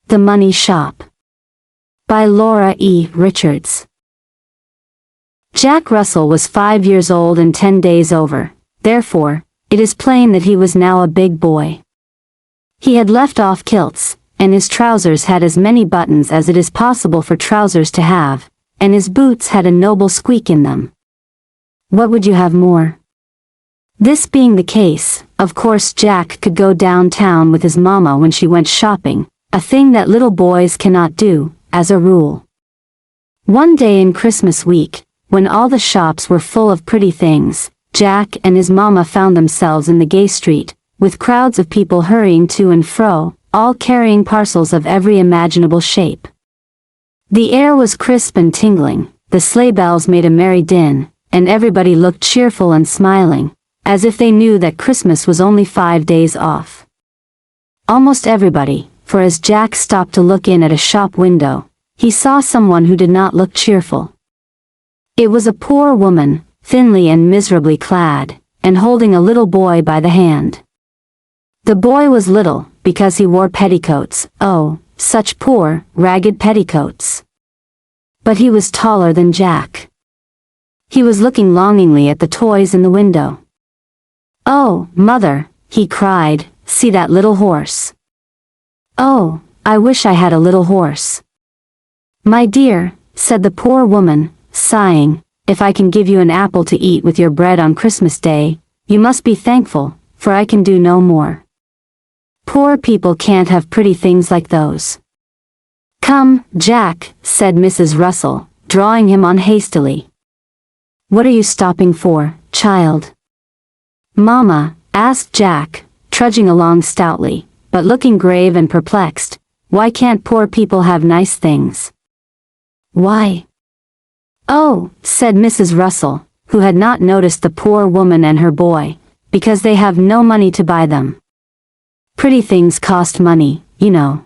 The Money Shop. By Laura E. Richards. Jack Russell was 5 years old and 10 days over, therefore, it is plain that he was now a big boy. He had left off kilts, and his trousers had as many buttons as it is possible for trousers to have, and his boots had a noble squeak in them. What would you have more? This being the case, of course Jack could go downtown with his mama when she went shopping, a thing that little boys cannot do, as a rule. One day in Christmas week, when all the shops were full of pretty things, Jack and his mama found themselves in the gay street, with crowds of people hurrying to and fro, all carrying parcels of every imaginable shape. The air was crisp and tingling, the sleigh bells made a merry din, and everybody looked cheerful and smiling, as if they knew that Christmas was only 5 days off. Almost everybody, for as Jack stopped to look in at a shop window, he saw someone who did not look cheerful. It was a poor woman, thinly and miserably clad, and holding a little boy by the hand. The boy was little, because he wore petticoats, oh, such poor, ragged petticoats. But he was taller than Jack. He was looking longingly at the toys in the window. "Oh, mother," he cried, "see that little horse. Oh, I wish I had a little horse." "My dear," said the poor woman, sighing, "if I can give you an apple to eat with your bread on Christmas Day, you must be thankful, for I can do no more. Poor people can't have pretty things like those." "Come, Jack," said Mrs. Russell, drawing him on hastily. "What are you stopping for, child?" "Mama," asked Jack, trudging along stoutly, but looking grave and perplexed, "why can't poor people have nice things?" "Why?" "Oh," said Mrs. Russell, who had not noticed the poor woman and her boy, "because they have no money to buy them. Pretty things cost money, you know."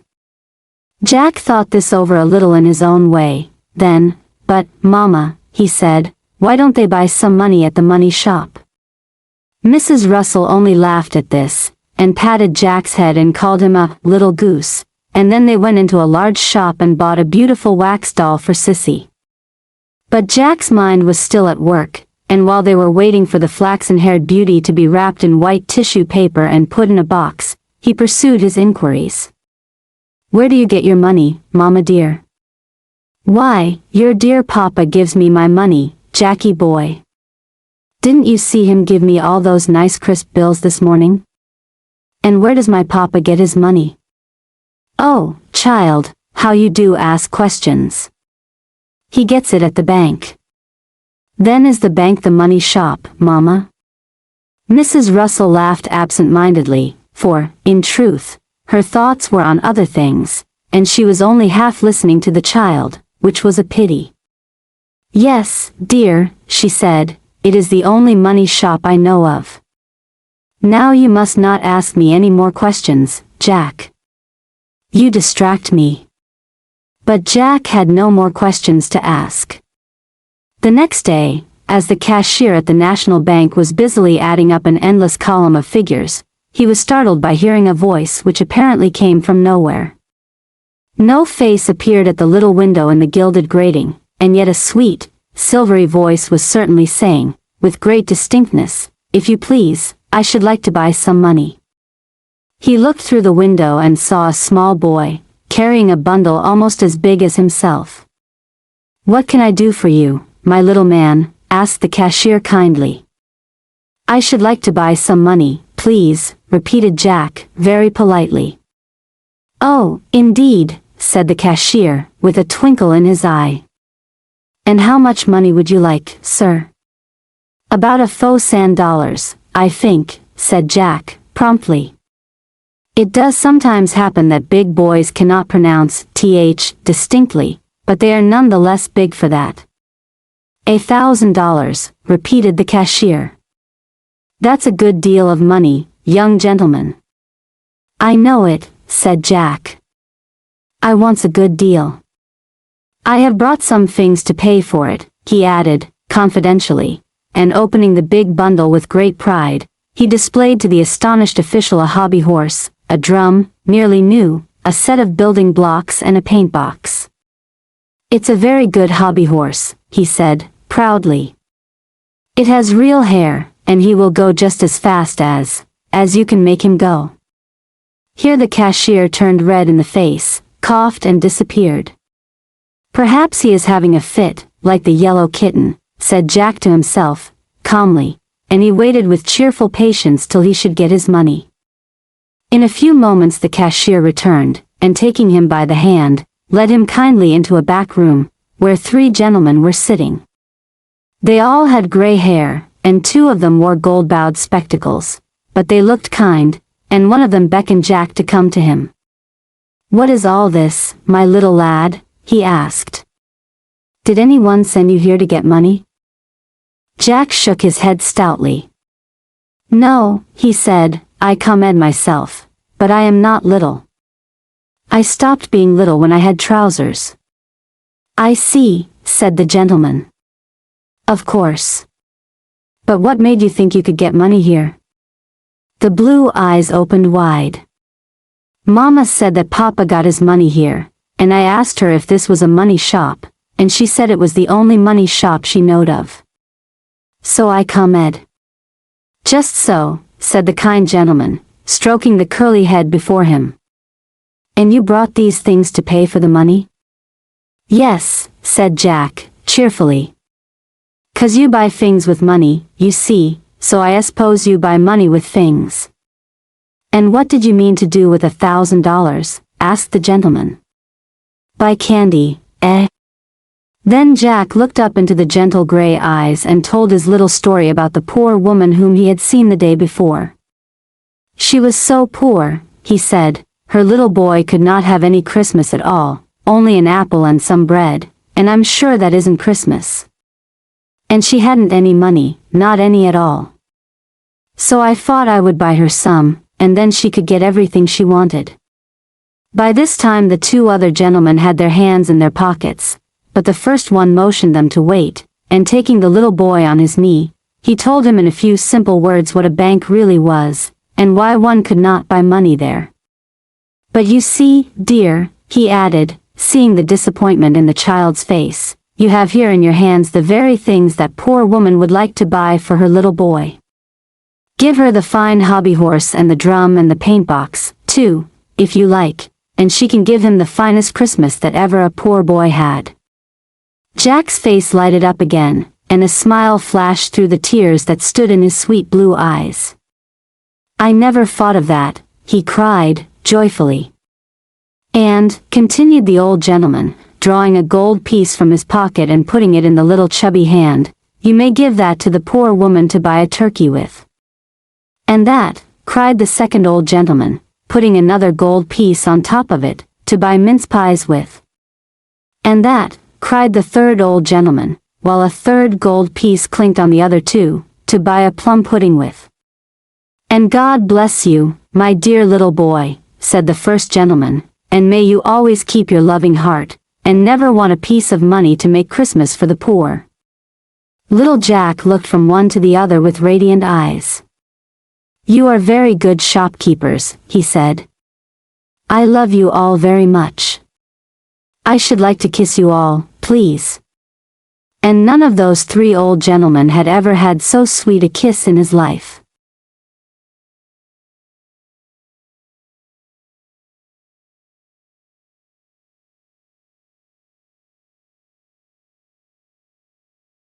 Jack thought this over a little in his own way, then, "But, Mama," he said, "why don't they buy some money at the money shop?" Mrs. Russell only laughed at this, and patted Jack's head and called him a little goose, and then they went into a large shop and bought a beautiful wax doll for Sissy. But Jack's mind was still at work, and while they were waiting for the flaxen-haired beauty to be wrapped in white tissue paper and put in a box, he pursued his inquiries. "Where do you get your money, Mama dear?" "Why, your dear Papa gives me my money, Jackie boy. Didn't you see him give me all those nice crisp bills this morning?" "And where does my Papa get his money?" "Oh, child, how you do ask questions. He gets it at the bank." "Then is the bank the money shop, Mama?" Mrs. Russell laughed absent-mindedly, for, in truth, her thoughts were on other things, and she was only half listening to the child, which was a pity. "Yes, dear," she said, "it is the only money shop I know of. Now you must not ask me any more questions, Jack. You distract me." But Jack had no more questions to ask. The next day, as the cashier at the National Bank was busily adding up an endless column of figures, he was startled by hearing a voice which apparently came from nowhere. No face appeared at the little window in the gilded grating, and yet a sweet, silvery voice was certainly saying, with great distinctness, "If you please, I should like to buy some money." He looked through the window and saw a small boy, carrying a bundle almost as big as himself. "What can I do for you, my little man?" asked the cashier kindly. "I should like to buy some money, please," repeated Jack, very politely. "Oh, indeed," said the cashier, with a twinkle in his eye. "And how much money would you like, sir?" "About $1,000, I think," said Jack, promptly. It does sometimes happen that big boys cannot pronounce th distinctly, but they are none the less big for that. $1,000, repeated the cashier. "That's a good deal of money, young gentleman." "I know it," said Jack. "I wants a good deal. I have brought some things to pay for it," he added, confidentially, and opening the big bundle with great pride, he displayed to the astonished official a hobby horse, a drum, nearly new, a set of building blocks and a paint box. "It's a very good hobby horse," he said, proudly. "It has real hair, and he will go just as fast as you can make him go." Here the cashier turned red in the face, coughed and disappeared. "Perhaps he is having a fit, like the yellow kitten," said Jack to himself, calmly, and he waited with cheerful patience till he should get his money. In a few moments the cashier returned, and taking him by the hand, led him kindly into a back room, where 3 gentlemen were sitting. They all had gray hair, and 2 of them wore gold-bowed spectacles, but they looked kind, and one of them beckoned Jack to come to him. "What is all this, my little lad?" he asked. "Did anyone send you here to get money?" Jack shook his head stoutly. "No," he said, "I come ed myself, but I am not little. I stopped being little when I had trousers." "I see," said the gentleman. "Of course. But what made you think you could get money here?" The blue eyes opened wide. "Mama said that Papa got his money here, and I asked her if this was a money shop, and she said it was the only money shop she knowed of. So I come ed." "Just so," said the kind gentleman, stroking the curly head before him. "And you brought these things to pay for the money?" "Yes," said Jack, cheerfully. "'Cause you buy things with money, you see, so I suppose you buy money with things." "And what did you mean to do with $1,000, asked the gentleman. "Buy candy, eh?" Then Jack looked up into the gentle gray eyes and told his little story about the poor woman whom he had seen the day before. She was so poor, he said, her little boy could not have any Christmas at all, only an apple and some bread, and I'm sure that isn't Christmas. And she hadn't any money, not any at all. So I thought I would buy her some, and then she could get everything she wanted. By this time the 2 other gentlemen had their hands in their pockets, but the first one motioned them to wait, and taking the little boy on his knee, he told him in a few simple words what a bank really was, and why one could not buy money there. "But you see, dear," he added, seeing the disappointment in the child's face, "you have here in your hands the very things that poor woman would like to buy for her little boy. Give her the fine hobby horse and the drum and the paint box, too, if you like, and she can give him the finest Christmas that ever a poor boy had." Jack's face lighted up again, and a smile flashed through the tears that stood in his sweet blue eyes. "I never thought of that," he cried, joyfully. "And," continued the old gentleman, drawing a gold piece from his pocket and putting it in the little chubby hand, "you may give that to the poor woman to buy a turkey with." "And that," cried the second old gentleman, putting another gold piece on top of it, "to buy mince pies with." "And that," cried the third old gentleman, while a third gold piece clinked on the other 2, "to buy a plum pudding with." "And God bless you, my dear little boy," said the first gentleman, "and may you always keep your loving heart, and never want a piece of money to make Christmas for the poor." Little Jack looked from one to the other with radiant eyes. "You are very good shopkeepers," he said. "I love you all very much. I should like to kiss you all, please." And none of those 3 old gentlemen had ever had so sweet a kiss in his life.